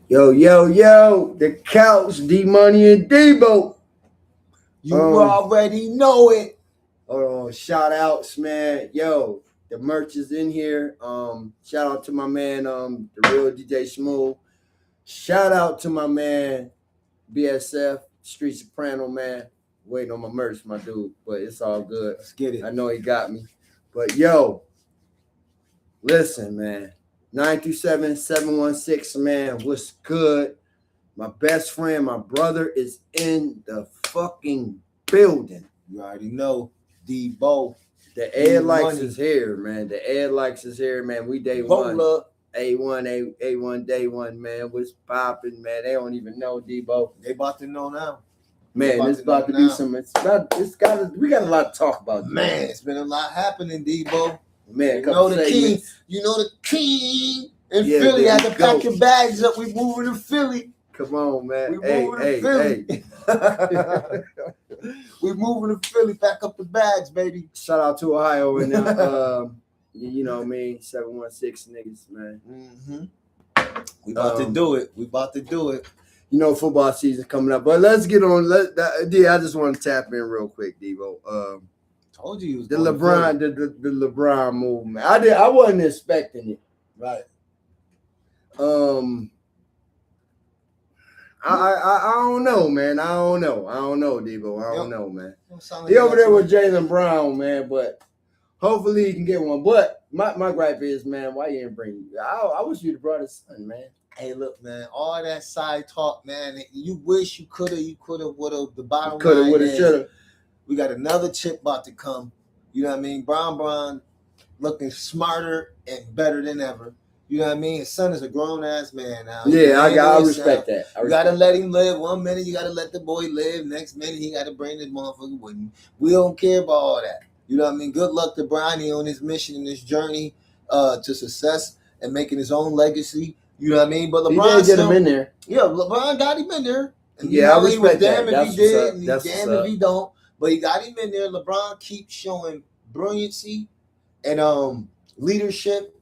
Yo, the couch, D Money and Debo. You already know it. Hold on, shout outs, man. Yo, the merch is in here. Shout out to my man, the real DJ Smooth. Shout out to my man, BSF, Street Soprano, man. Waiting on my merch, my dude, but it's all good. Let's get it. I know he got me. But yo, listen, man. 927-716, man. What's good? My best friend, my brother is in the fucking building. You already know. Debo. The Ed Likes is here, man. The Ed Likes is here, man. We day one. A1 day one, man. What's popping, man? They don't even know, Debo. They about to know now. Man, it's about to be some. We got a lot to talk about. Man, it's been a lot happening, Debo. Man, you know the king. You know the king in Philly. Had to pack your bags up. We moving to Philly. Come on, man. We moving to Philly. We moving to Philly. Pack up the bags, baby. Shout out to Ohio and them. You know what I mean? 716 niggas, man. Mm-hmm. We about to do it. We about to do it. You know, football season coming up, but let's get on. I just want to tap in real quick, Debo. Told you was the LeBron, the LeBron movement. I wasn't expecting it. Right. I don't know, man. I don't know, Debo. I don't know, man. He over there with Jaylen Brown, man, but hopefully he can get one. But my gripe is, man, why you didn't bring? I wish you'd have brought his son, man. Hey, look, man, all that side talk, man. You wish you could have, would have. The bottom coulda, line woulda, shoulda. We got another chip about to come. You know what I mean? Brown looking smarter and better than ever. You know what I mean? His son is a grown-ass man now. Yeah, I respect that. You got to let him live. 1 minute, you got to let the boy live. Next minute, he got to bring this motherfucker with him. We don't care about all that. You know what I mean? Good luck to Bronny on his mission and his journey to success and making his own legacy. You know what I mean? But LeBron did get him in there. Yeah, LeBron got him in there. And I respect that. Damn if he did, and damn if he don't. But he got him in there. LeBron keeps showing brilliancy and leadership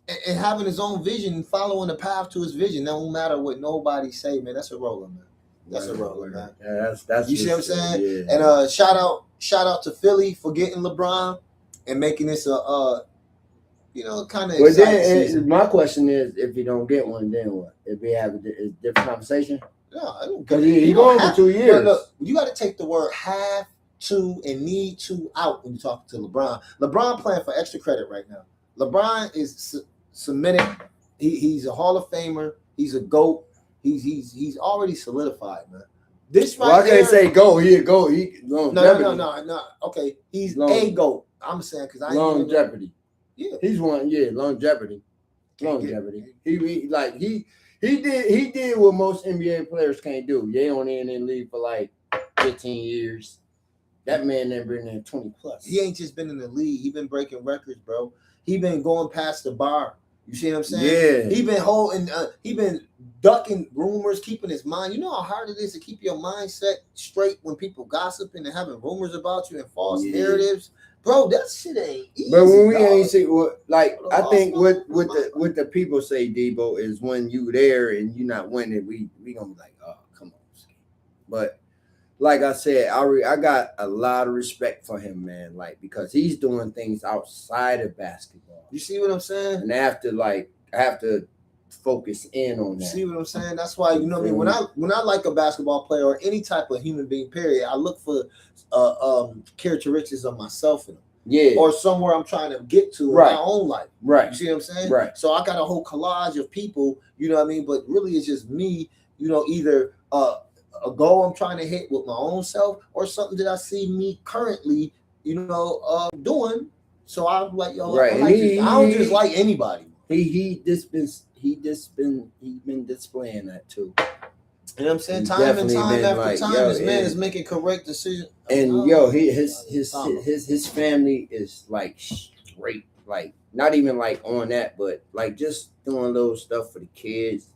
and having his own vision and following the path to his vision. No matter what nobody say, man. That's a roller, man. That's a roller, man. Yeah, that's you see what I'm saying? Yeah. And shout out to Philly for getting LeBron and making this a kind of. But then my question is, if you don't get one, then what? If we have a different conversation? No, because he going for 2 years. Look, you got to take the word have to and need to out when you talk to LeBron. LeBron playing for extra credit right now. LeBron is cemented. He's a Hall of Famer. He's a GOAT. He's already solidified, man. This right I can't say go. He a GOAT. No. Okay, he's a GOAT. I'm saying because I longevity. Yeah, he's one. Yeah, longevity. He did what most NBA players can't do. They only in the league for like 15 years. That man never been in 20 plus. He ain't just been in the league. He been breaking records, bro. He been going past the bar. You see what I'm saying? Yeah. He been holding. He been ducking rumors, keeping his mind. You know how hard it is to keep your mindset straight when people gossiping and having rumors about you and false narratives. Bro, that shit ain't easy. But when we ain't see I think what the people say, Debo, is when you there and you not winning, we gonna be like, oh, come on. But like I said, I got a lot of respect for him, man. Like, because he's doing things outside of basketball. You see what I'm saying? And I have to focus in on that. See what I'm saying? That's why, you know what I mean? When I like a basketball player or any type of human being, period, I look for characteristics of myself in them. Yeah. Or somewhere I'm trying to get to in my own life. Right. You see what I'm saying? Right. So I got a whole collage of people, you know what I mean? But really it's just me, you know, either a goal I'm trying to hit with my own self or something that I see me currently, you know, doing. So I'm like, yo, right. I don't just like anybody. He's been displaying that too. You know what I'm saying? Time and time after time, this man is making correct decisions. And his family is like straight, like not even like on that, but like just doing little stuff for the kids.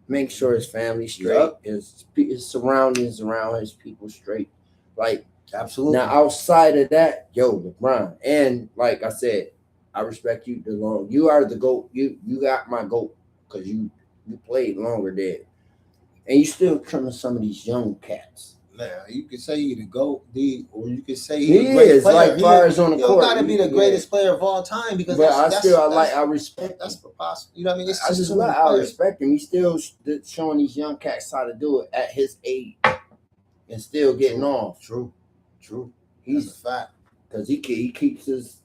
Make sure his family's straight, his surroundings around his people straight. Like, absolutely. Now outside of that, LeBron, and like I said, I respect you. You are the GOAT. You got my GOAT because you You played longer there, and you still trimming some of these young cats. Man, you could say he the GOAT, or you could say he a great is player. like fires on the court. You gotta be the greatest player of all time because but I respect. That's possible. You know what I mean? It's I just I respect him. He's still showing these young cats how to do it at his age and still getting off. True. He's a fact because he keeps his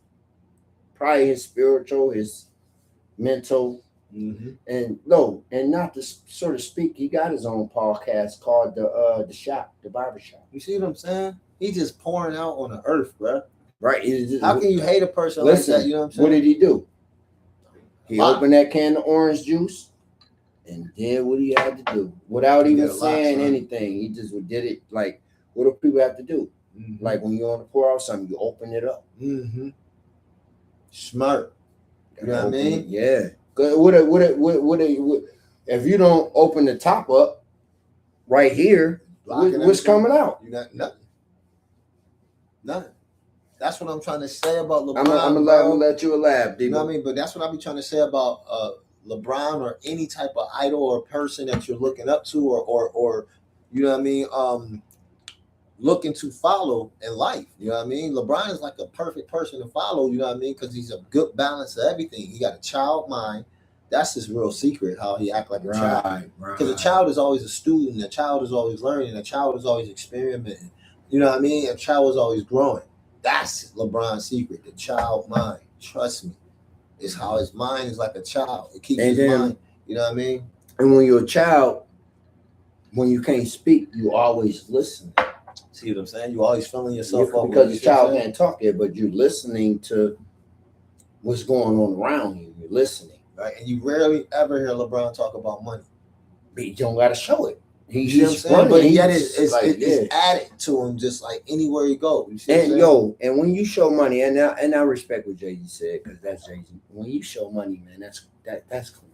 probably his spiritual, his mental. Mm-hmm. And not to sort of speak, he got his own podcast called the Barber Shop. You see what I'm saying? He's just pouring out on the earth, bro. Right. How can you hate a person like that? You know what I'm saying? What did he do? He opened that can of orange juice and did what he had to do without even saying anything. He just did it like what do people have to do? Mm-hmm. Like when you want to pour out something, you open it up. Mm-hmm. Smart. You know what I mean? Yeah. If you don't open the top up right here, what's coming out? You got nothing. That's what I'm trying to say about LeBron. I'm gonna let you elaborate. You know what I mean? But that's what I be trying to say about LeBron or any type of idol or person that you're looking up to or you know what I mean? Looking to follow in life. You know what I mean? LeBron is like a perfect person to follow, you know what I mean? Because he's a good balance of everything. He got a child mind. That's his real secret, how he act like a child. Because a child is always a student. A child is always learning. A child is always experimenting. You know what I mean? A child is always growing. That's LeBron's secret, the child mind. Trust me. It's how his mind is like a child. It keeps his mind. You know what I mean? And when you're a child, when you can't speak, you always listen. See what I'm saying? You always filling yourself up. Because the child can't talk yet, but you're listening to what's going on around you. You're listening. Right? And you rarely ever hear LeBron talk about money. But you don't got to show it. He's running, but yet it's added to him just like anywhere you go. You see and when you show money, and I respect what Jay-Z said, because that's Jay-Z. When you show money, man, that's cool.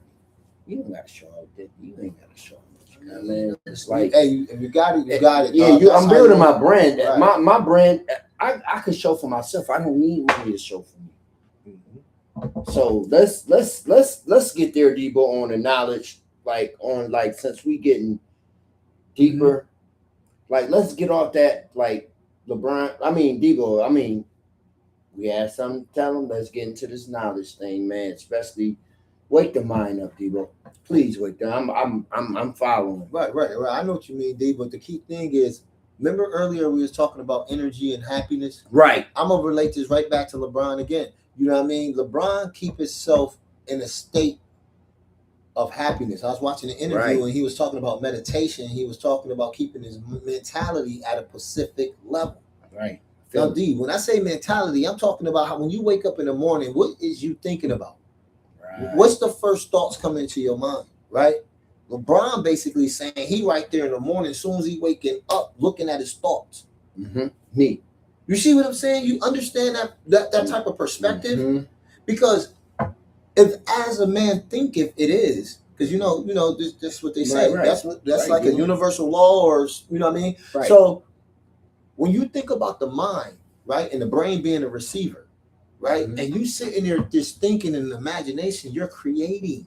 You don't got to show out that. You ain't got to show much. You know what I mean? It's like, hey, if you got it, you got it. Yeah, I'm building my brand. Right. My brand, I could show for myself. I don't need money to show for me. Mm-hmm. So let's get there, Debo, on the knowledge, since we getting deeper, let's get off that, Debo, we had something to tell them. Let's get into this knowledge thing, man. Especially wake the mind up, Debo. Please wake them. I'm following. Right. I know what you mean, D, but the key thing is, remember earlier we was talking about energy and happiness? Right. I'm gonna relate this right back to LeBron again. You know what I mean? LeBron keep himself in a state of happiness. I was watching an interview and he was talking about meditation. He was talking about keeping his mentality at a specific level. Right. Now, D, when I say mentality, I'm talking about how when you wake up in the morning, what is you thinking about? Right. What's the first thoughts coming into your mind? Right? LeBron basically saying he right there in the morning, as soon as he waking up, looking at his thoughts. Mm-hmm. Me. You see what I'm saying? You understand that type of perspective? Mm-hmm. Because if as a man thinketh it is, because you know this what they say. Right. That's like a universal law, or you know what I mean. Right. So when you think about the mind, right, and the brain being a receiver, right, mm-hmm. and you sitting there just thinking in imagination, you're creating.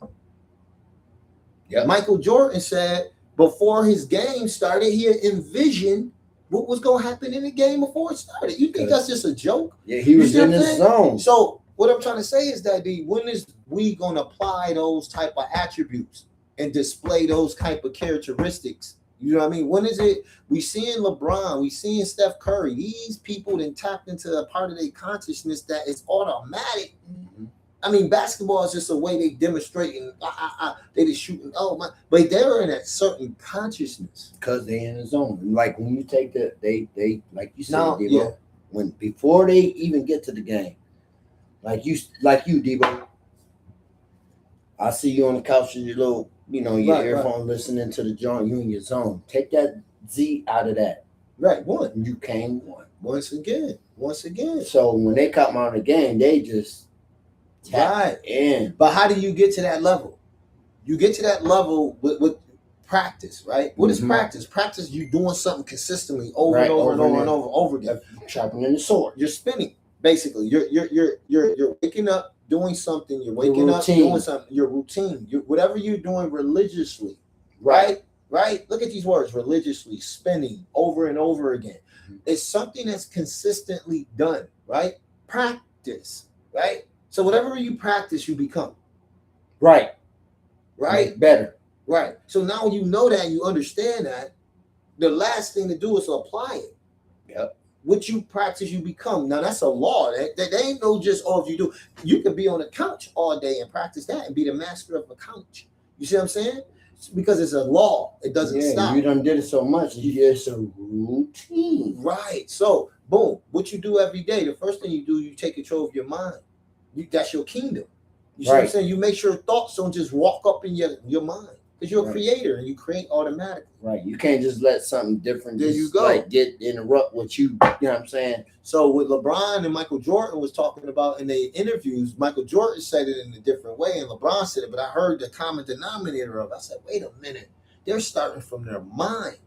Yeah. Michael Jordan said before his game started, he envisioned what was going to happen in the game before it started. You think that's just a joke? Yeah, he was in his zone. So what I'm trying to say is that when is we going to apply those type of attributes and display those type of characteristics? You know what I mean? When is it we seeing LeBron, we seeing Steph Curry, these people then tapped into a part of their consciousness that is automatic. Mm-hmm. I mean, basketball is just a way they demonstrating. They just shooting. Oh my! But they're in that certain consciousness because they in the zone. Like when you take they like you said, Debo, when before they even get to the game, like you, Debo. I see you on the couch with your little, your earphone listening to the joint. You in your zone. Take that Z out of that. Right, one. You came one once again. So when they come out of the game, they just. Right. In. But how do you get to that level? You get to that level with practice, right? What is practice? Practice, you doing something consistently over and over again. Sharpening the sword. You're spinning, basically. You're waking up, doing something, you're waking up, doing something, your routine, whatever you're doing religiously, right? Look at these words: religiously, spinning over and over again. It's something that's consistently done, right? Practice, right? So whatever you practice, you become. Right. Better. Right. So now you know that, you understand that. The last thing to do is to apply it. Yep. What you practice, you become. Now that's a law. That ain't no just, if you do. You could be on the couch all day and practice that and be the master of the couch. You see what I'm saying? Because it's a law. It doesn't stop. You done did it so much. It's a routine. Right. So, boom. What you do every day, the first thing you do, you take control of your mind. That's your kingdom. You see what I'm saying? You make sure thoughts don't just walk up in your mind. Because you're a creator and you create automatically. Right. You can't just let something different interrupt what you know what I'm saying? So what LeBron and Michael Jordan was talking about in their interviews, Michael Jordan said it in a different way and LeBron said it, but I heard the common denominator of it. I said, wait a minute. They're starting from their mind.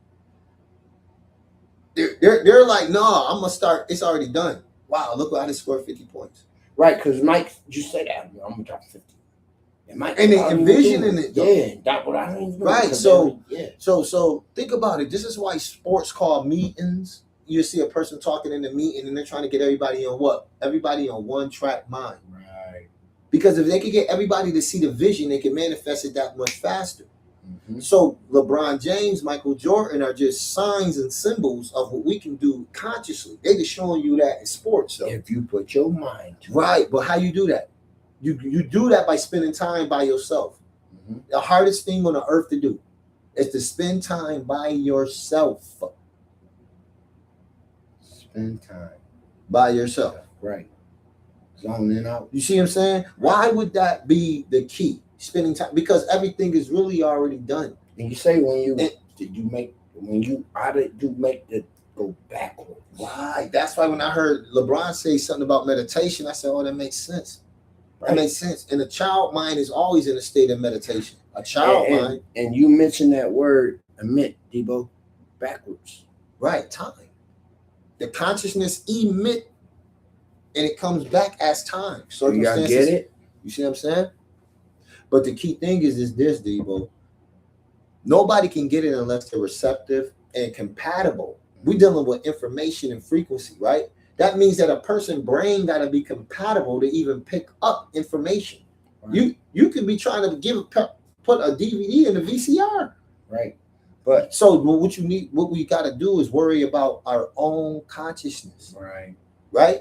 They're like, no, I'm going to start. It's already done. Wow, look, I just scored 50 points. Right, because Mike just said that. I'm going to drop 50. And they envisioning it, though. Yeah, that's what I mean. Right. So think about it. This is why sports call meetings. You see a person talking in the meeting and they're trying to get everybody on what? Everybody on one track mind. Right. Because if they could get everybody to see the vision, they can manifest it that much faster. So LeBron James, Michael Jordan are just signs and symbols of what we can do consciously. They're just showing you that in sports. So. If you put your mind to it. But how you do that? You do that by spending time by yourself. The hardest thing on the earth to do is to spend time by yourself. Spend time by yourself. Right. Zoning out. You see what I'm saying? Why would that be the key? Spending time, because everything is really already done. And you say how did you make it go backwards? Why? That's why when I heard LeBron say something about meditation, I said, oh, that makes sense. That makes sense. And a child mind is always in a state of meditation. A child mind. And you mentioned that word, emit, Debo, backwards. Right, time. The consciousness emit, and it comes back as time. So you gotta get it. You see what I'm saying? But the key thing is this, Debo. Nobody can get it unless they're receptive and compatible. We're dealing with information and frequency, right? That means that a person's brain got to be compatible to even pick up information. Right. You could be trying to put a DVD in a VCR. Right. But so what we got to do is worry about our own consciousness. Right. Right?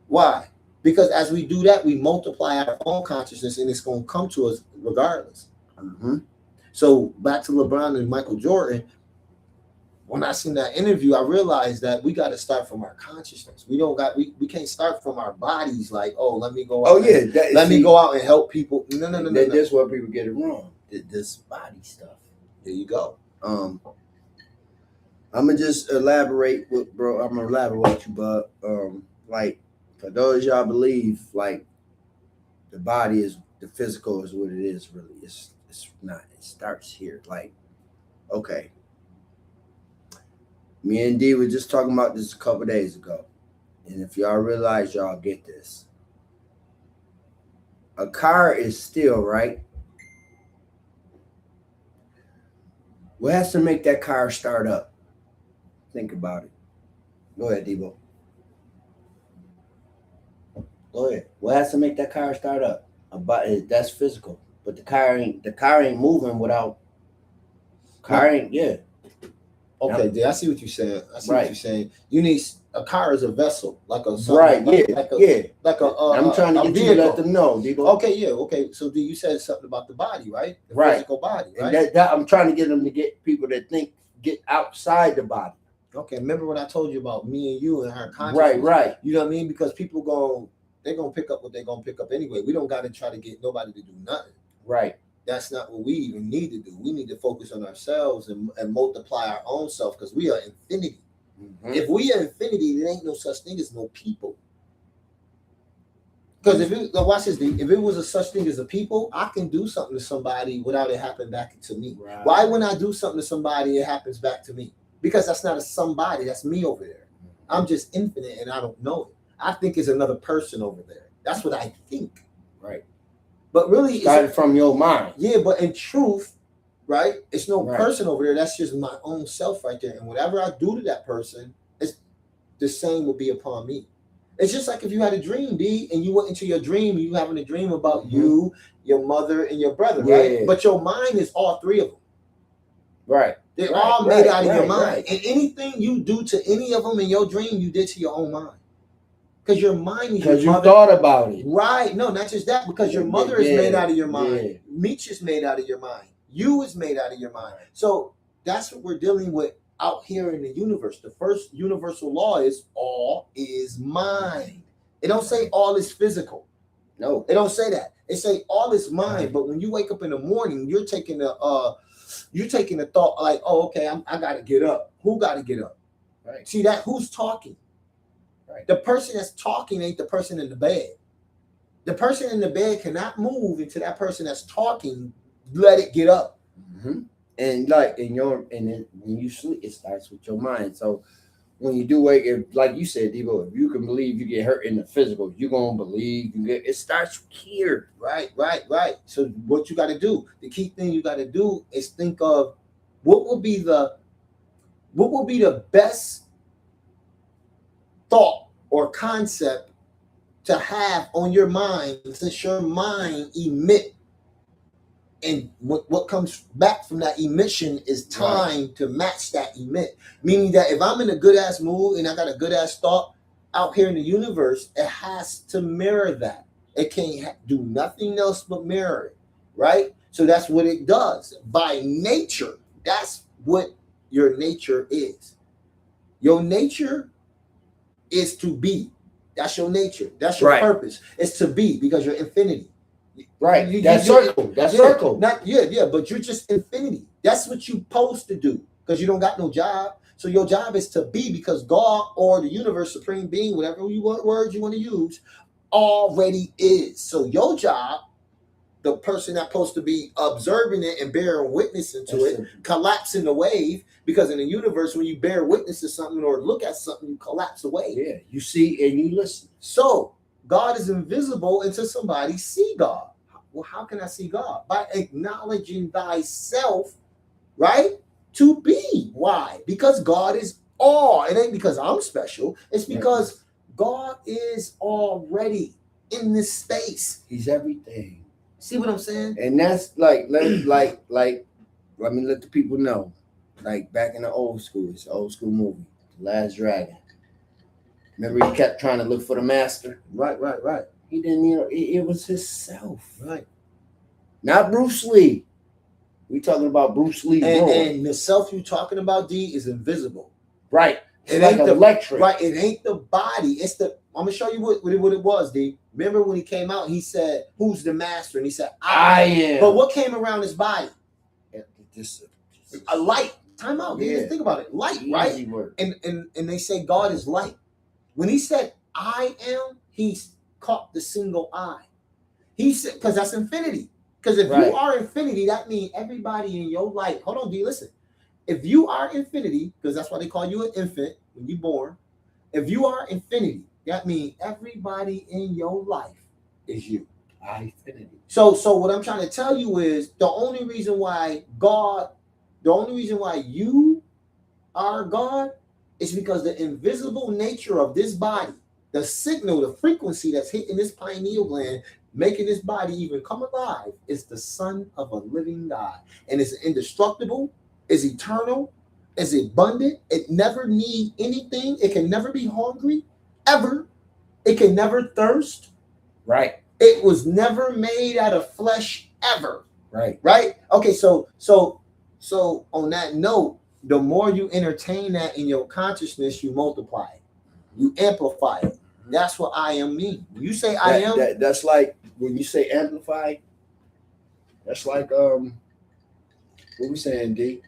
Why? Because as we do that, we multiply our own consciousness and it's going to come to us regardless. So back to LeBron and Michael Jordan. When I seen that interview, I realized that we got to start from our consciousness. We can't start from our bodies like, oh, let me go out. Let me go out and help people. No. That's where people get it wrong. This body stuff. There you go. I'm gonna just elaborate with bro. I'm gonna elaborate you, but like for those y'all believe like the body is the physical is what it is really. It's not. It starts here. Like, okay. Me and D were just talking about this a couple days ago. And if y'all realize, y'all get this. A car is still, right? What has to make that car start up? Think about it. Go ahead, Debo. Go ahead. What has to make that car start up? That's physical. But the car ain't moving without Okay, I see what you're saying. What you're saying. You need a car is a vessel, like a I'm trying to get you to let them know, Debo. Okay. So you said something about the body, right? The physical body, right? And that I'm trying to get them to get people that get outside the body. Okay, remember when I told you about me and you and our consciousness? Right. You know what I mean? Because people they're gonna pick up what they're gonna pick up anyway. We don't got to try to get nobody to do nothing. Right. That's not what we even need to do. We need to focus on ourselves and multiply our own self because we are infinity. If we are infinity, there ain't no such thing as no people. Because watch this, if it was a such thing as a people, I can do something to somebody without it happening back to me. Right. Why when I do something to somebody, it happens back to me? Because that's not a somebody, that's me over there. I'm just infinite and I don't know it. I think it's another person over there. That's what I think. Right. But really, started from your mind. Yeah, but in truth, right, it's no Right. person over there. That's just my own self right there. And whatever I do to that person, it's the same will be upon me. It's just like if you had a dream, D, and you went into your dream, you having a dream about you, your mother, and your brother, right? But your mind is all three of them. Right. They're all made out of your mind. And anything you do to any of them in your dream, you did to your own mind. Because your mind is because you thought about it. Right. No, not just that. Because your mother is made out of your mind. Yeah. Meech is made out of your mind. You is made out of your mind. So that's what we're dealing with out here in the universe. The first universal law is all is mind. It don't say all is physical. No. It don't say that. It say all is mind. But when you wake up in the morning, you're taking a thought like, oh, okay, I got to get up. Who got to get up? Right. See that? Who's talking? Right. The person that's talking ain't the person in the bed. The person in the bed cannot move until that person that's talking let it get up. Mm-hmm. And like when you sleep, it starts with your mind. So when you do wake, if, like you said, Debo, if you can believe you get hurt in the physical, you're gonna believe you get. It starts here. Right. So what you got to do? The key thing you got to do is think of what will be the best thought or concept to have on your mind, since your mind emit, and what comes back from that emission is time to match that emit. Meaning that if I'm in a good ass mood and I got a good ass thought out here in the universe, it has to mirror that. It can't do nothing else but mirror it, right? So that's what it does by nature. That's what your nature is. Your nature is to be. That's your nature. That's your purpose. It's to be, because you're infinity. Right. That's circle. That's circle. But you're just infinity. That's what you're supposed to do, because you don't got no job. So your job is to be, because God or the universe, supreme being, whatever words you want to use, already is. So your job, the person that's supposed to be observing it and bearing witness into it, collapsing the wave, because in the universe, when you bear witness to something or look at something, you collapse the wave. Yeah, you see and you listen. So God is invisible until somebody see God. Well, how can I see God? By acknowledging thyself, right? To be. Why? Because God is all. It ain't because I'm special. It's because God is already in this space. He's everything. See what I'm saying? And that's let me let the people know. Like back in the old school, it's an old school movie, The Last Dragon. Remember, he kept trying to look for the master. Right. He didn't, it was himself. Right. Not Bruce Lee. We talking about Bruce Lee. And the self you talking about, D, is invisible. Right. It ain't the electric. Right. It ain't the body. It's the. I'm gonna show you what it was, D. Remember when he came out, he said, "Who's the master?" And he said, "I am." But what came around his body? Just a light. Time out. Yeah. Think about it. Light, right? And they say God is light. When he said, "I am," he caught the single eye. He said, because that's infinity. Because if you are infinity, that means everybody in your life. Hold on, D, listen. If you are infinity, because that's why they call you an infant when you're born. If you are infinity, that means everybody in your life is you. Infinity. So what I'm trying to tell you is the only reason why you are God is because the invisible nature of this body, the signal, the frequency that's hitting this pineal gland, making this body even come alive, is the Son of a living God. And it's indestructible, it's eternal, it's abundant, it never needs anything, it can never be hungry, ever. It can never thirst. Right. It was never made out of flesh, ever. Right. Okay, so on that note, the more you entertain that in your consciousness, you multiply it. You amplify it. That's what I am mean. When you say I am, that's like when you say amplify. That's like what we saying, D?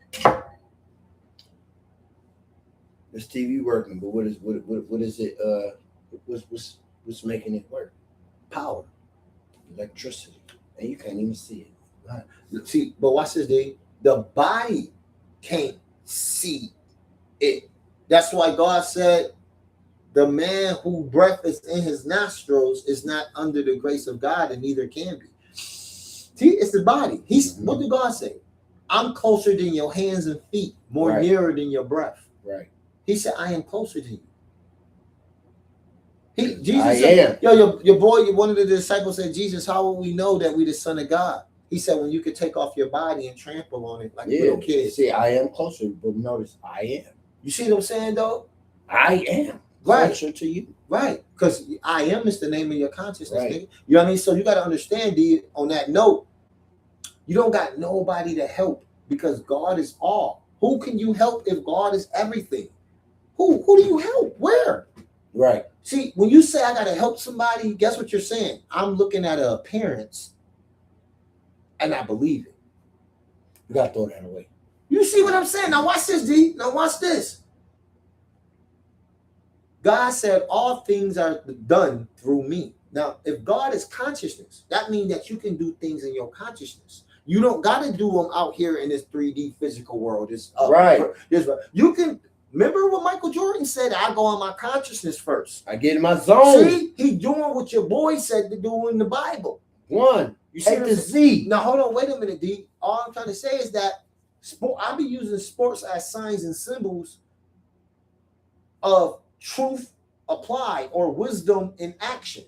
This TV working, but what is it? What's making it work? Power, electricity, and you can't even see it. Right. See, but watch this, D. The body can't see it. That's why God said, The man who breath is in his nostrils is not under the grace of God, and neither can be. See, it's the body. What did God say? I'm closer than your hands and feet, more nearer than your breath. Right. He said, I am closer to you. Jesus I said, your boy, one of the disciples said, Jesus, how will we know that we the Son of God? He said, when you could take off your body and trample on it like little kids. See, I am closer, but notice I am. You see what I'm saying, though? I am closer to you. Right. Because I am is the name of your consciousness, right. nigga. You know what I mean? So you got to understand, D, on that note, you don't got nobody to help because God is all. Who can you help if God is everything? Who do you help? Where? Right. See, when you say I got to help somebody, guess what you're saying? I'm looking at an appearance and I believe it. You got to throw that away. You see what I'm saying? Now watch this, D. Now watch this. God said all things are done through me. Now, if God is consciousness, that means that you can do things in your consciousness. You don't got to do them out here in this 3D physical world. It's right. You can remember what Michael Jordan said. I go on my consciousness first. I get in my zone. See, he doing what your boy said to do in the Bible. One. You see the Z. Now hold on, wait a minute, D. All I'm trying to say is that I be using sports as signs and symbols of truth applied or wisdom in action.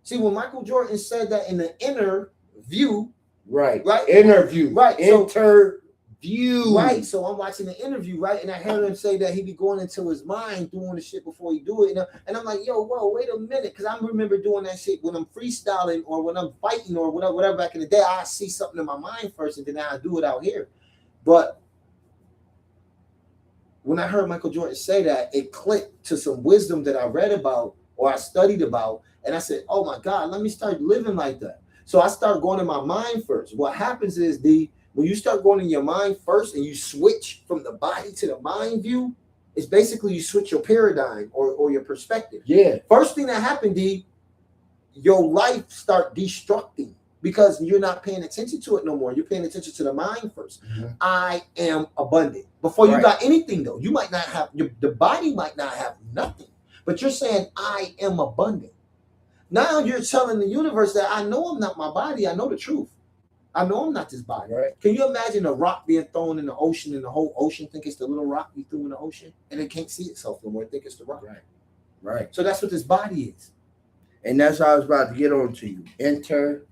See, when Michael Jordan said that in the inner view, right, interview, right, interview, right. So I'm watching the interview, right, and I heard him say that he be going into his mind doing the shit before he do it, and I'm like, whoa, wait a minute, because I remember doing that shit when I'm freestyling or when I'm fighting or whatever back in the day. I see something in my mind first, and then I do it out here, but when I heard Michael Jordan say that, it clicked to some wisdom that I read about or I studied about. And I said, oh my God, let me start living like that. So I start going in my mind first. What happens is, when you start going in your mind first and you switch from the body to the mind view, it's basically you switch your paradigm or your perspective. Yeah. First thing that happened, your life start destructing. Because you're not paying attention to it no more. You're paying attention to the mind first. Mm-hmm. I am abundant. Before you got anything, though, you might not have, the body might not have nothing. But you're saying, I am abundant. Now you're telling the universe that I know I'm not my body. I know the truth. I know I'm not this body. Right. Can you imagine a rock being thrown in the ocean and the whole ocean think it's the little rock you threw in the ocean? And it can't see itself no more. Think it's the rock. Right. So that's what this body is. And that's how I was about to get on to you.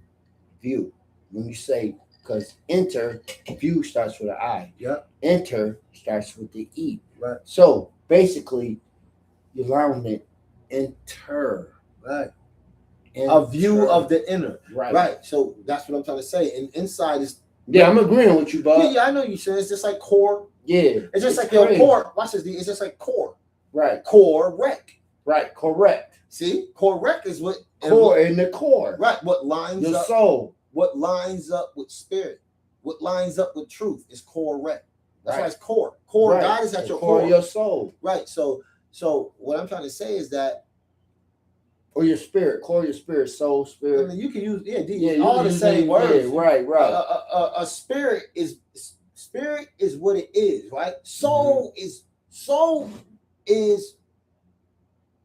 View. When you say, because view starts with an I. Yep. Enter starts with the E. Right. So basically, you're learning enter. Right. A view of the inner. Right. So that's what I'm trying to say. And inside is. Yeah, I'm agreeing with you, Bob. Yeah, I know you said it's just like core. Yeah. It's just like your core. Watch this, D. It's just like core. Right. Correct. Right. Correct. See, correct is what core in the core. Right. What lines the up soul. What lines up with spirit. What lines up with truth is correct. That's why it's core. Core. Right. God is at your core. Of your soul. Right. So what I'm trying to say is that. Or your spirit, core your spirit, soul, spirit. I mean, you can use all the same words. Yeah, right. A spirit is what it is, right? Soul is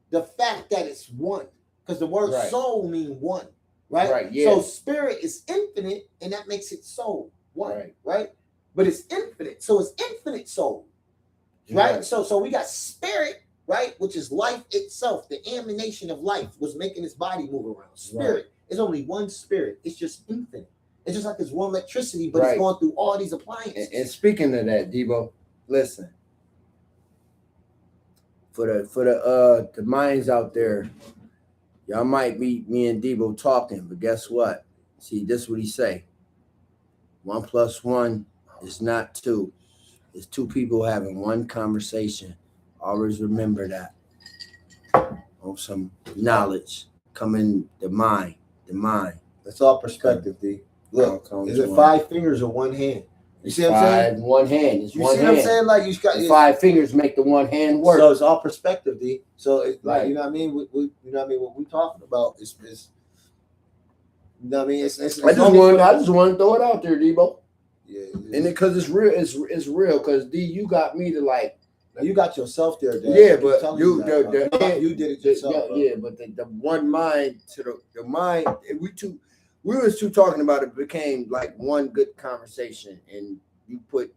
the fact that it's one, because the word soul means one, right? Right. Yeah. So spirit is infinite, and that makes it soul one, right? But it's infinite, so it's infinite soul, right? So we got spirit. Right, which is life itself, the emanation of life was making this body move around. Spirit is only one spirit. It's just infinite. It's just like there's one electricity, but it's going through all these appliances. And speaking of that, Debo, listen. For the minds out there, y'all might be me and Debo talking, but guess what? See, this is what he say. 1 + 1 is not 2. It's 2 people having one conversation. Always remember that. On some knowledge, coming the mind. That's all perspective, D. Look, is it 5 fingers or one hand? You see what I'm saying? One hand. It's one hand. You see what I'm saying? Like you got 5 fingers make the one hand work. So it's all perspective, D. So it's like you know what I mean. You know what I mean. What we talking about is you know what I mean. It's I just want to throw it out there, Debo. Yeah. And because it's real, it's real. Because D, you got me to like. Now you got yourself there, Dad. Yeah, but you you did it yourself. Yeah, but the one mind to the mind, we was two talking about it became like one good conversation, and you put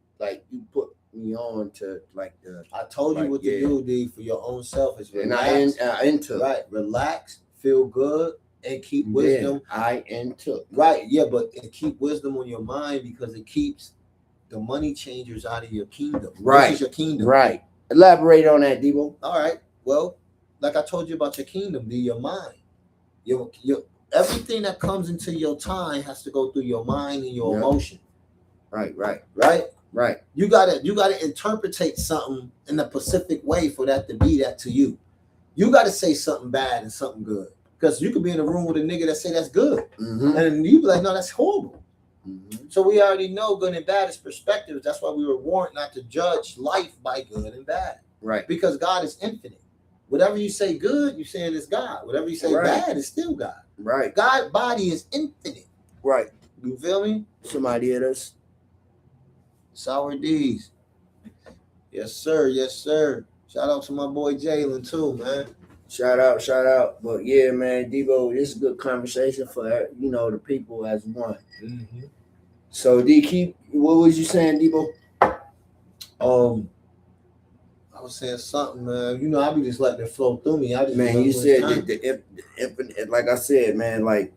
me on to like the. I told you what to do, D, for your own self. Is relax, and I into right. Relax, feel good, and keep wisdom. I into right. Yeah, but and keep wisdom on your mind because it keeps the money changers out of your kingdom. Right, this is your kingdom. Right. Elaborate on that, Debo. All right. Well, like I told you about your kingdom, D, your mind. Your everything that comes into your time has to go through your mind and your emotion. Right. You gotta interpretate something in a specific way for that to be that to you. You gotta say something bad and something good. Because you could be in a room with a nigga that say that's good. And you be like, no, that's horrible. So we already know good and bad is perspective. That's why we were warned not to judge life by good and bad. Right. Because God is infinite. Whatever you say good, you're saying is God. Whatever you say bad is still God. Right. God's body is infinite. Right. You feel me? Somebody hit us. Sour D's. Yes, sir. Yes, sir. Shout out to my boy Jalen too, man. Shout out. But yeah, man, Debo, this is a good conversation for the people as one. So D, what was you saying, Debo? I was saying something, man. I be just letting it flow through me. You said the infinite, like I said, man, like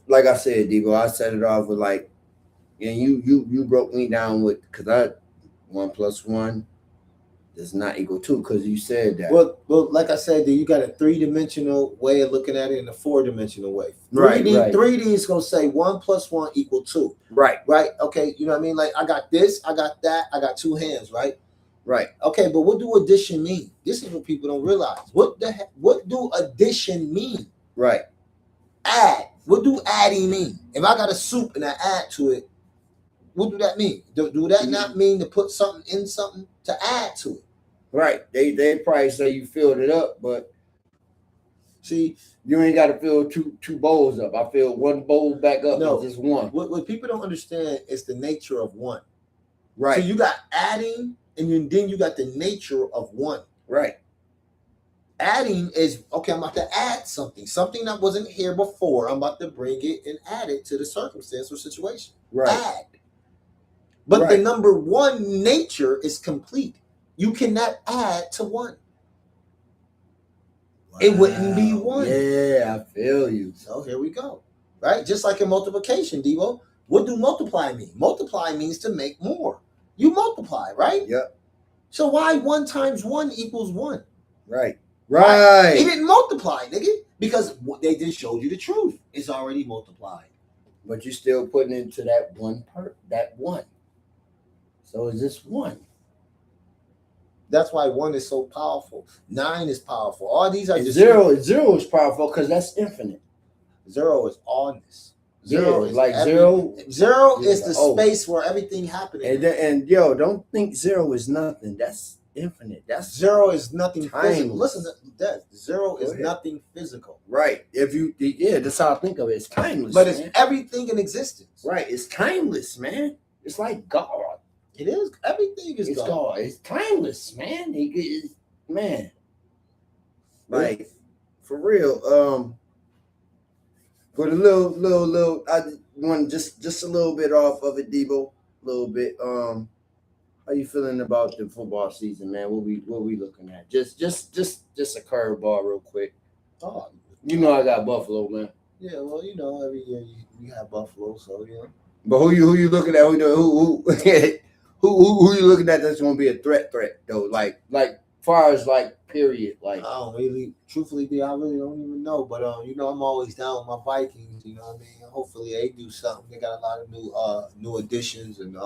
I said, Debo, I set it off with like, and you broke me down with, because 1 + 1 does not equal 2, because you said that. Well, like I said, you got a 3-dimensional way of looking at it and a 4-dimensional way. 3D is gonna say 1 + 1 = 2. Right. Okay, you know what I mean? Like I got this, I got that, I got 2 hands, right? Right. Okay, but what do addition mean? This is what people don't realize. What do addition mean? Right. Add. What do adding mean? If I got a soup and I add to it, what do that mean? Do that not mean to put something in something to add to it? Right. They probably say you filled it up, but see, you ain't got to fill two bowls up. I fill one bowl back up. No, just one. What people don't understand is the nature of one. Right. So you got adding, and then you got the nature of one. Right. Adding is, okay, I'm about to add something that wasn't here before. I'm about to bring it and add it to the circumstance or situation. Right. Add. But the number one nature is complete. You cannot add to one. Wow. It wouldn't be one. Yeah, I feel you. So here we go. Right? Just like in multiplication, Debo. What do multiply mean? Multiply means to make more. You multiply, right? Yep. So why 1 × 1 = 1? Right. Right. He didn't multiply, nigga, because they just showed you the truth. It's already multiplied. But you're still putting into that one part, that one. So is this 1? That's why 1 is so powerful. 9 is powerful. All these are just 0 is powerful because that's infinite. 0 is allness. 0 is like 0. 0 is the space where everything happening. And yo, don't think 0 is nothing. That's infinite. That's 0 is nothing physical. Listen to that. 0 is nothing physical. Right. That's how I think of it. It's timeless. But it's everything in existence. Right. It's timeless, man. It's like God. It is. Everything is God. It's timeless, man. Man. Like, for real. For the little, I want just a little bit off of it, Debo. A little bit. How you feeling about the football season, man? What we looking at? Just a curveball, real quick. Oh, I got Buffalo, man. Yeah, well, every year you have Buffalo, so yeah. But who you looking at? Who you looking at? That's gonna be a threat though. Like far as like period. Like I don't really, truthfully, I really don't even know. But I'm always down with my Vikings. You know what I mean? Hopefully they do something. They got a lot of new additions and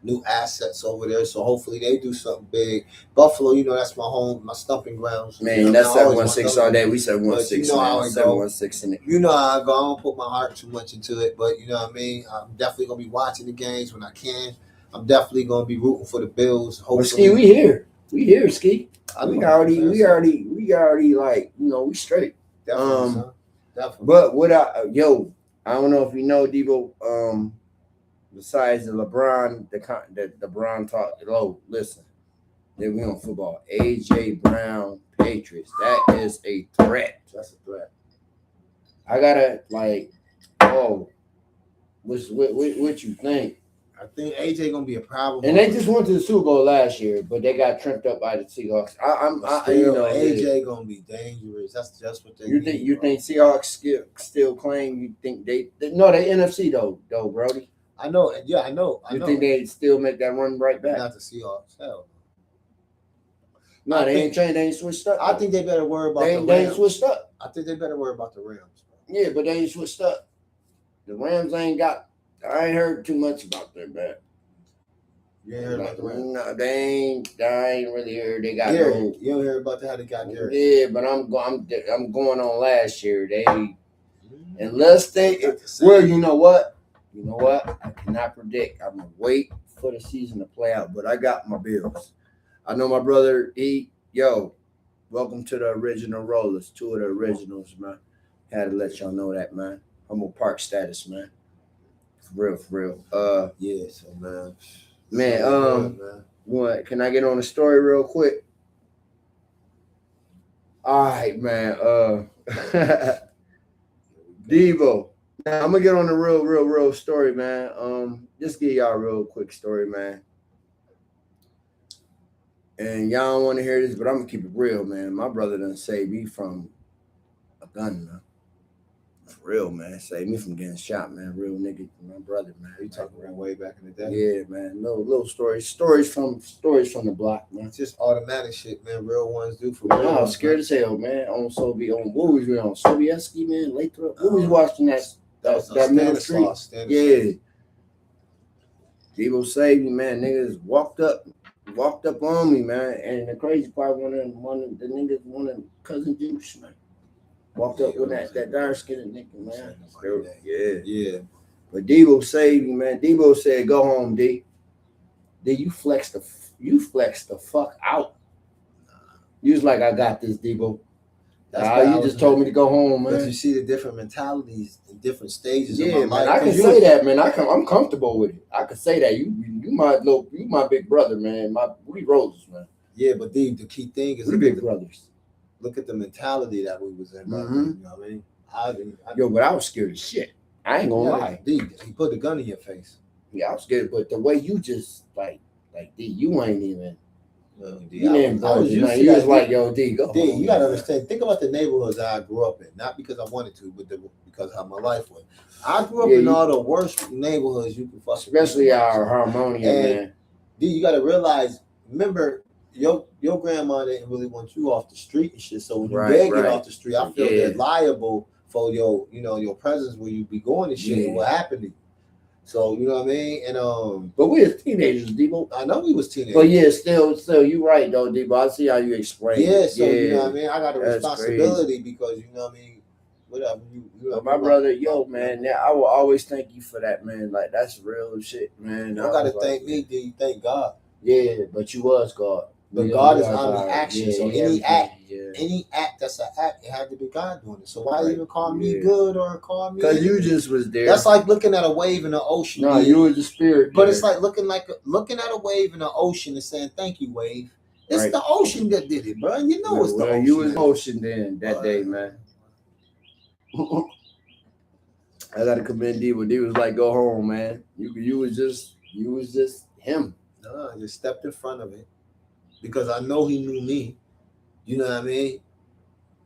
new assets over there. So hopefully they do something big. Buffalo, that's my home, my stumping grounds. Man, that's 716 all day. We 716. 716 in it. You know how I go. I don't put my heart too much into it, but you know what I mean. I'm definitely gonna be watching the games when I can. I'm definitely gonna be rooting for the Bills. Ski, Hopefully, we here, Ski. We already like we straight. Definitely. But I don't know if you know, Debo. Besides the LeBron, the LeBron talk. Listen, Then we on football. AJ Brown, Patriots. That is a threat. That's a threat. I gotta like, oh, what you think? I think AJ gonna be a problem. And they just went to the Super Bowl last year, but they got tripped up by the Seahawks. AJ gonna be dangerous. That's just what they. You think Seahawks still claim? You think they no, they NFC though, Brody. I know. Yeah, I know. You think they still make that run right back? Not the Seahawks. Hell. No, they ain't changed. They ain't switched up. I think they better worry about the Rams. They ain't switched up. I think they better worry about the Rams. Bro. Yeah, but they ain't switched up. The Rams ain't got. I ain't heard too much about them, man. You ain't heard about the Rams? No, I ain't really heard. They got You don't hear about how they got Garrett. Yeah, but I'm going on last year. Unless they well, you know what? I cannot predict. I'm gonna wait for the season to play out, but I got my Bills. I know my brother. Welcome to the original Rollers. Two of the originals, man. Had to let y'all know that, man. Humble Park status, man. For real. Yeah, so man. What? Can I get on the story real quick? All right, man. Debo. Now I'm gonna get on the real story, man. Just give y'all a real quick story, man. And y'all don't want to hear this, but I'm gonna keep it real, man. My brother done saved me from a gun, man. For real, man. Saved me from getting shot, man. Real nigga, my brother, man. You talking about way back in the day? Yeah, man. Little stories from the block, man. It's just automatic shit, man. Real ones do for real. I was scared as hell, man. On movies, we on Sobieski, man. Later, who was watching that middle street? Yeah. Debo saved me, man. Niggas walked up on me, man. And the crazy part, one of the niggas, Cousin Juice, man. Walked up with that dark skinned nigga, man. Yeah. But Debo saved me, man. Debo said, "Go home, D." Then you flex the fuck out. You was like, "I got this, Debo." You just told me to go home, man. But you see the different mentalities in different stages of my man, life. I can say that, man. I'm comfortable with it. I can say that. You my big brother, man. We roses, man. Yeah, but the key thing is we big brothers. Look at the mentality that we was in, brother. You know what I mean? But I was scared as shit. I ain't gonna lie. D, he put the gun in your face. Yeah, I was scared, but the way you just like D, you ain't even. D, you was like, yo, D, go D, home, you gotta understand. Think about the neighborhoods that I grew up in, not because I wanted to, but because how my life was. I grew up in all the worst neighborhoods you could possibly. Especially our Harmonia, man. D, you gotta realize. Remember, your grandma didn't really want you off the street and shit. So when you did get off the street, I feel that liable for your presence when you be going and shit. What happened to you? So you know what I mean? And but we was teenagers, Debo. I know we was teenagers. But yeah, still, you right though, Debo. I see how you explain. Yeah, so you know what I mean. I got a responsibility because you know what I mean. Whatever my brother, man. Now I will always thank you for that, man. Like that's real shit, man. You don't gotta thank me, D. You thank God. Yeah, but you was God. But God is omni-action. So any act that's an act, it had to be God doing it. So why even call me good or call me? Because you just was there. That's like looking at a wave in the ocean. No, you were the spirit. But it's like looking at a wave in the ocean and saying, "Thank you, wave." It's the ocean that did it, bro. You know it's the ocean. You was the ocean then that day, man. I gotta commend Debo. D was like, "Go home, man." You was just him. No, I just stepped in front of it. Because I know he knew me. You know what I mean?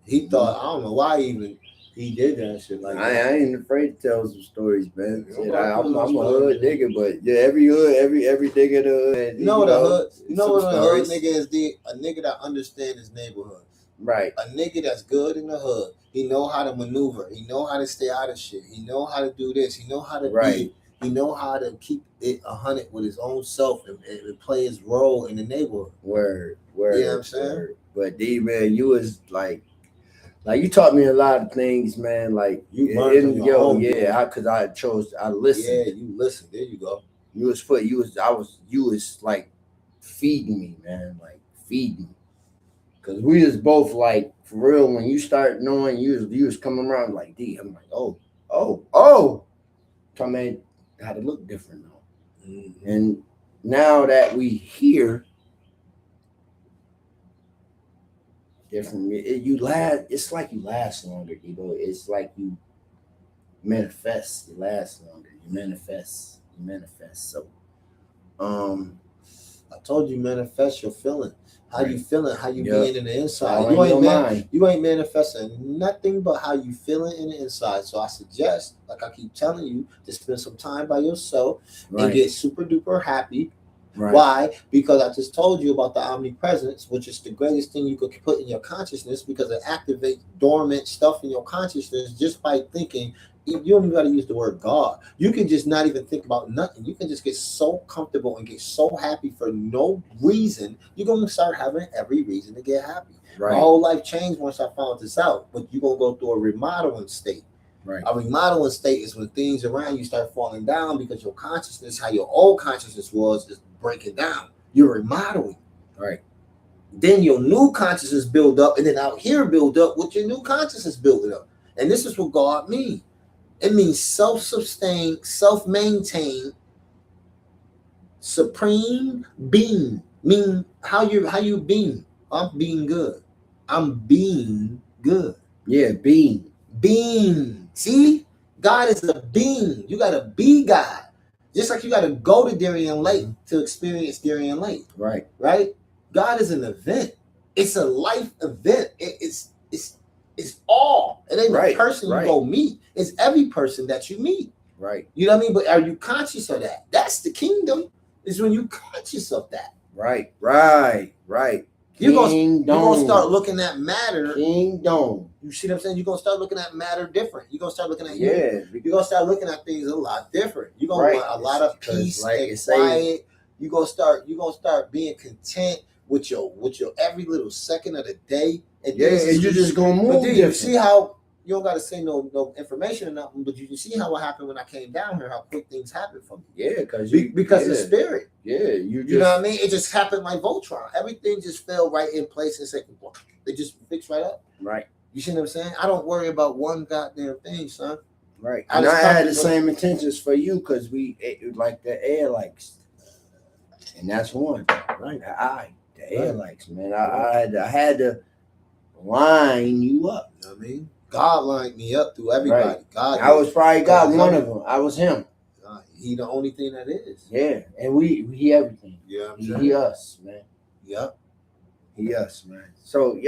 He thought, I don't know why he did that shit like that. I ain't afraid to tell some stories, man. I'm a hood nigga, but every hood, every nigga in the hood. You know what a hood? You know what a hood nigga is? A nigga that understands his neighborhood. Right. A nigga that's good in the hood. He know how to maneuver. He know how to stay out of shit. He know how to do this. He know how to be. He know how to keep it 100 with his own self and play his role in the neighborhood. Word. You know what I'm saying? But D, man, you was like you taught me a lot of things, man. Like you learned because I listened. Yeah, you listened. There you go. You was like feeding me, man. Like feeding me. Cause we was both like for real. When you start knowing you was coming around like D, I'm like, oh. Tell me how to look different now. And now that we here, different. You last. It's like you last longer, Debo. It's like you manifest. You last longer. You manifest. You manifest. So, um, I told you, manifest your feeling. How right. you feeling? How you Yep. being in the inside? All in your mind. You ain't manifesting nothing but how you feeling in the inside. So I suggest, like I keep telling you, to spend some time by yourself and Right. get super duper happy. Right. Why? Because I just told you about the omnipresence, which is the greatest thing you could put in your consciousness, because it activates dormant stuff in your consciousness just by thinking. You don't even got to use the word God. You can just not even think about nothing. You can just get so comfortable and get so happy for no reason. You're going to start having every reason to get happy. Right. My whole life changed once I found this out. But you're going to go through a remodeling state. Right. A remodeling state is when things around you start falling down because your consciousness, how your old consciousness was, is breaking down. You're remodeling. Right. Then your new consciousness build up, and then out here build up with your new consciousness building up. And this is what God means. It means self-sustained, self-maintained, supreme being. Mean how you being. I'm being good. I'm being good. Yeah, being. Being. See? God is a being. You gotta be God. Just like you gotta go to Darien Lake to experience Darien Lake. Right. Right? God is an event. It's a life event. It's all. It ain't Right, a person right. you go meet. It's every person that you meet. Right. You know what I mean? But are you conscious of that? That's the kingdom. Is when you conscious of that. Right. Right. Right. You're gonna start looking at matter. Kingdom. You see what I'm saying? You're gonna start looking at matter different. You're gonna start looking at Yeah. You're gonna start looking at things a lot different. You're gonna want a lot of peace and quiet. You're gonna start being content with your every little second of the day. And you're just gonna move. But you see how you don't gotta say no information or nothing, but you can see how it happened when I came down here, how quick things happened for me. Yeah, because the spirit. Yeah, you know what I mean? It just happened like Voltron. Everything just fell right in place and said, they just fixed right up. Right. You see what I'm saying? I don't worry about one goddamn thing, son. Right. I had the same intentions for you because we like the air likes, and that's one. Right. The air likes, man. I had to line you up. You know what I mean? God lined me up through everybody. Right. God. I was probably God one of them. I was him. He the only thing that is. Yeah, and he everything. Yeah, he us, man. Yep. He us, man. So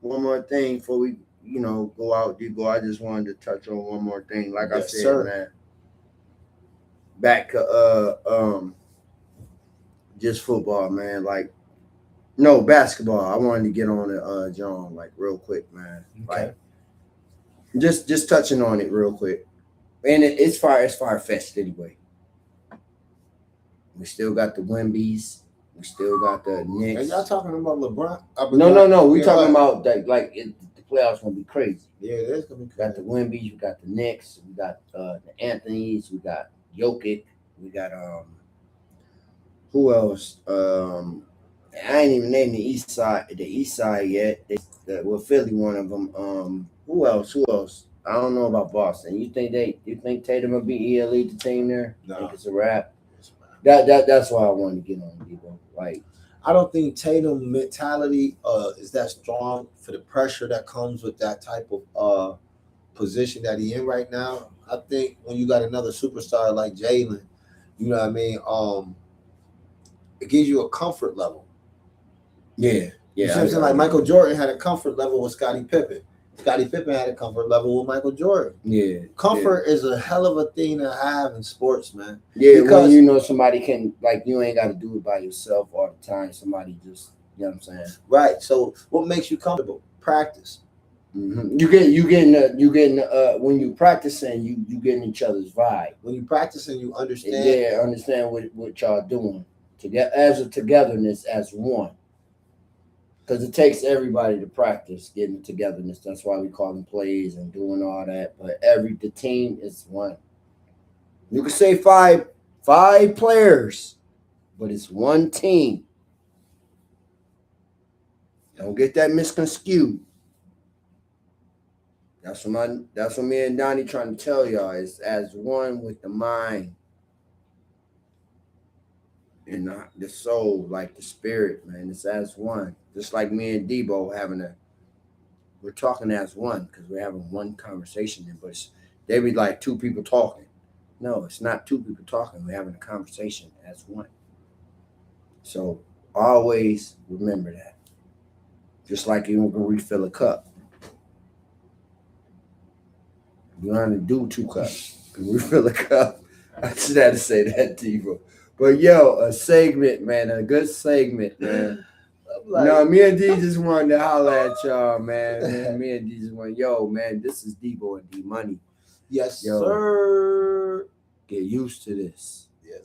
one more thing before we go out, Debo. I just wanted to touch on one more thing. Like I said, man. Back to just football, man. Like no basketball. I wanted to get on it, John, like real quick, man. Okay. Like just touching on it real quick. And it's far-fetched anyway. We still got the Wimbies. We still got the Knicks. Are y'all talking about LeBron? No. We're talking about the playoffs gonna be crazy. Yeah, it is gonna be crazy. We got the Wimbies. We got the Knicks. We got the Anthonys. We got Jokic. We got who else? I ain't even named the East Side yet. Philly one of them. Who else? I don't know about Boston. You think Tatum will lead the team there? No. I think it's a wrap. That's why I wanted to get on Debo. Like, I don't think Tatum mentality is that strong for the pressure that comes with that type of position that he in right now. I think when you got another superstar like Jalen, you know what I mean, it gives you a comfort level. Yeah. You see what I'm saying? Like Michael Jordan had a comfort level with Scottie Pippen. Scottie Pippen had a comfort level with Michael Jordan. Yeah. Comfort is a hell of a thing to have in sports, man. Yeah, because when somebody can, you ain't got to do it by yourself all the time. Somebody just, you know what I'm saying? Right. So what makes you comfortable? Practice. Mm-hmm. You getting when you practicing, you getting each other's vibe. When you practicing, you understand. Yeah, understand what y'all doing together as a togetherness as one. Because it takes everybody to practice getting togetherness. That's why we call them plays and doing all that. But the team is one. You can say five players, but it's one team. Don't get that misconstrued. That's what me and Donnie trying to tell y'all is as one with the mind and the soul, like the spirit, man. It's as one. Just like me and Debo we're talking as one because we're having one conversation. But they be like two people talking. No, it's not two people talking. We're having a conversation as one. So always remember that. Just like you're gonna refill a cup. You don't have to do 2 cups. You can refill a cup. I just had to say that, Debo. But yo, a segment, man, a good segment, man. Like, no, me and D just wanted to holler at y'all, man. Me and D just want, yo, man, this is Debo and D Money. yes, Yo, sir. get used to this.